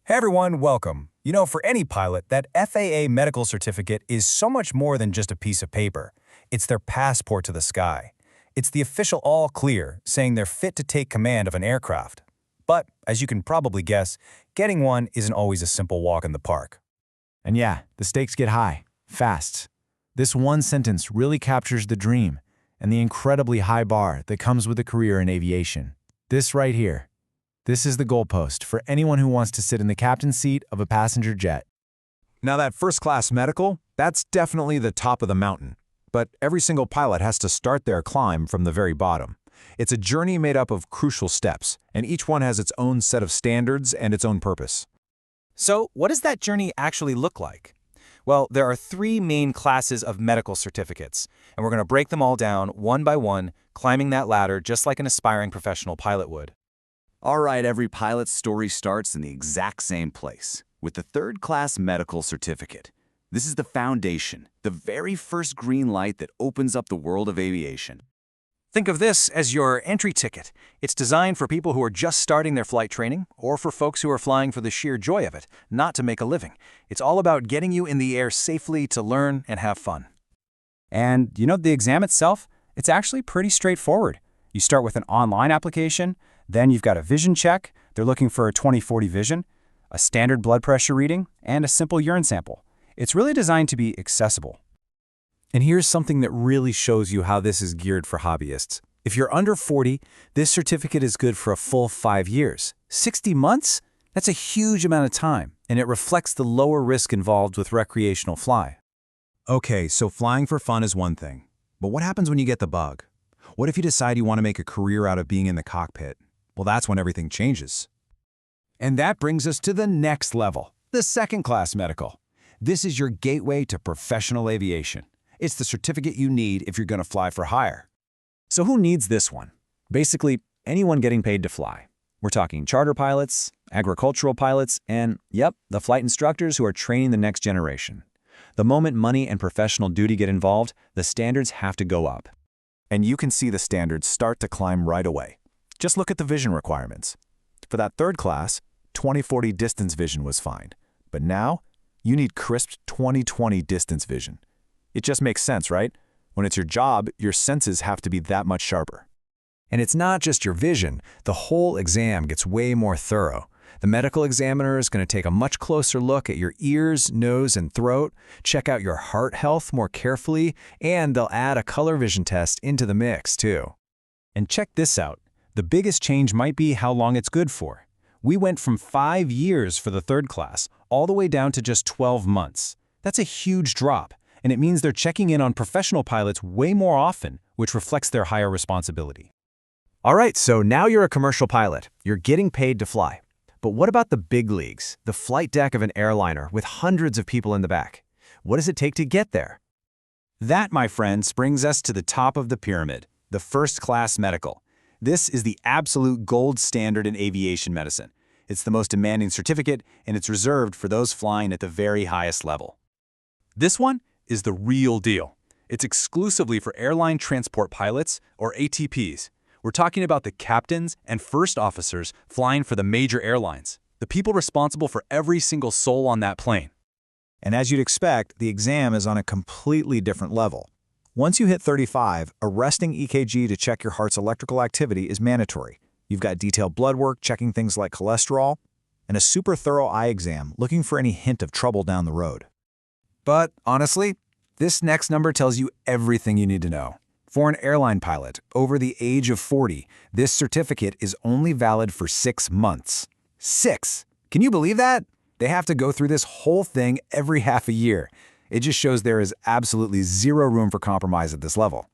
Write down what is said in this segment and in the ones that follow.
Hey everyone, welcome. For any pilot, that FAA medical certificate is so much more than just a piece of paper. It's their passport to the sky. It's the official all clear, saying they're fit to take command of an aircraft. But, as you can probably guess, getting one isn't always a simple walk in the park. And yeah, the stakes get high, fast. This one sentence really captures the dream and the incredibly high bar that comes with a career in aviation. This right here. This is the goalpost for anyone who wants to sit in the captain's seat of a passenger jet. Now that first-class medical, that's definitely the top of the mountain. But every single pilot has to start their climb from the very bottom. It's a journey made up of crucial steps, and each one has its own set of standards and its own purpose. So, what does that journey actually look like? Well, there are three main classes of medical certificates, and we're going to break them all down one by one, climbing that ladder just like an aspiring professional pilot would. All right, every pilot's story starts in the exact same place, with the third-class medical certificate. This is the foundation, the very first green light that opens up the world of aviation. Think of this as your entry ticket. It's designed for people who are just starting their flight training, or for folks who are flying for the sheer joy of it, not to make a living. It's all about getting you in the air safely to learn and have fun. And the exam itself? It's actually pretty straightforward. You start with an online application, then you've got a vision check. They're looking for a 20/40 vision, a standard blood pressure reading, and a simple urine sample. It's really designed to be accessible. And here's something that really shows you how this is geared for hobbyists. If you're under 40, this certificate is good for a full 5 years. 60 months? That's a huge amount of time, and it reflects the lower risk involved with recreational fly. Okay, so flying for fun is one thing. But what happens when you get the bug? What if you decide you want to make a career out of being in the cockpit? Well, that's when everything changes. And that brings us to the next level, the second-class medical. This is your gateway to professional aviation. It's the certificate you need if you're going to fly for hire. So who needs this one? Basically, anyone getting paid to fly. We're talking charter pilots, agricultural pilots, and, the flight instructors who are training the next generation. The moment money and professional duty get involved, the standards have to go up. And you can see the standards start to climb right away. Just look at the vision requirements. For that third class, 20/40 distance vision was fine. But now, you need crisp 20/20 distance vision. It just makes sense, right? When it's your job, your senses have to be that much sharper. And it's not just your vision. The whole exam gets way more thorough. The medical examiner is going to take a much closer look at your ears, nose, and throat, check out your heart health more carefully, and they'll add a color vision test into the mix, too. And check this out. The biggest change might be how long it's good for. We went from 5 years for the third class all the way down to just 12 months. That's a huge drop, and it means they're checking in on professional pilots way more often, which reflects their higher responsibility. All right, so now you're a commercial pilot. You're getting paid to fly. But what about the big leagues, the flight deck of an airliner with hundreds of people in the back? What does it take to get there? That, my friends, brings us to the top of the pyramid, the first-class medical. This is the absolute gold standard in aviation medicine. It's the most demanding certificate, and it's reserved for those flying at the very highest level. This one is the real deal. It's exclusively for airline transport pilots, or ATPs. We're talking about the captains and first officers flying for the major airlines, the people responsible for every single soul on that plane. And as you'd expect, the exam is on a completely different level. Once you hit 35, a resting EKG to check your heart's electrical activity is mandatory. You've got detailed blood work checking things like cholesterol, and a super thorough eye exam looking for any hint of trouble down the road. But honestly, this next number tells you everything you need to know. For an airline pilot over the age of 40, this certificate is only valid for 6 months. 6! Can you believe that? They have to go through this whole thing every half a year. It just shows there is absolutely zero room for compromise at this level.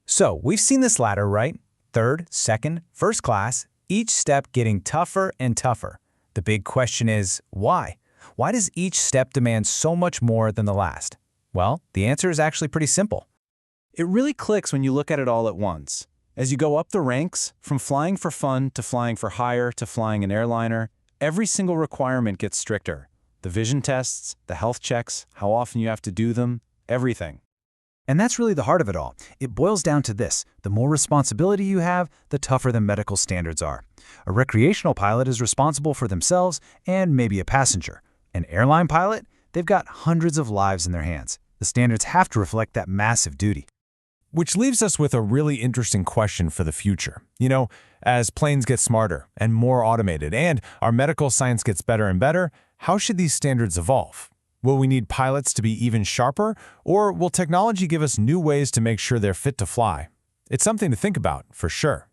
So, we've seen this ladder, right? Third, second, first class, each step getting tougher and tougher. The big question is, why? Why does each step demand so much more than the last? Well, the answer is actually pretty simple. It really clicks when you look at it all at once. As you go up the ranks, from flying for fun to flying for hire to flying an airliner, every single requirement gets stricter. The vision tests, the health checks, how often you have to do them, everything. And that's really the heart of it all. It boils down to this: the more responsibility you have, the tougher the medical standards are. A recreational pilot is responsible for themselves and maybe a passenger. An airline pilot, they've got hundreds of lives in their hands. The standards have to reflect that massive duty. Which leaves us with a really interesting question for the future. As planes get smarter and more automated and our medical science gets better and better, how should these standards evolve? Will we need pilots to be even sharper, or will technology give us new ways to make sure they're fit to fly? It's something to think about, for sure.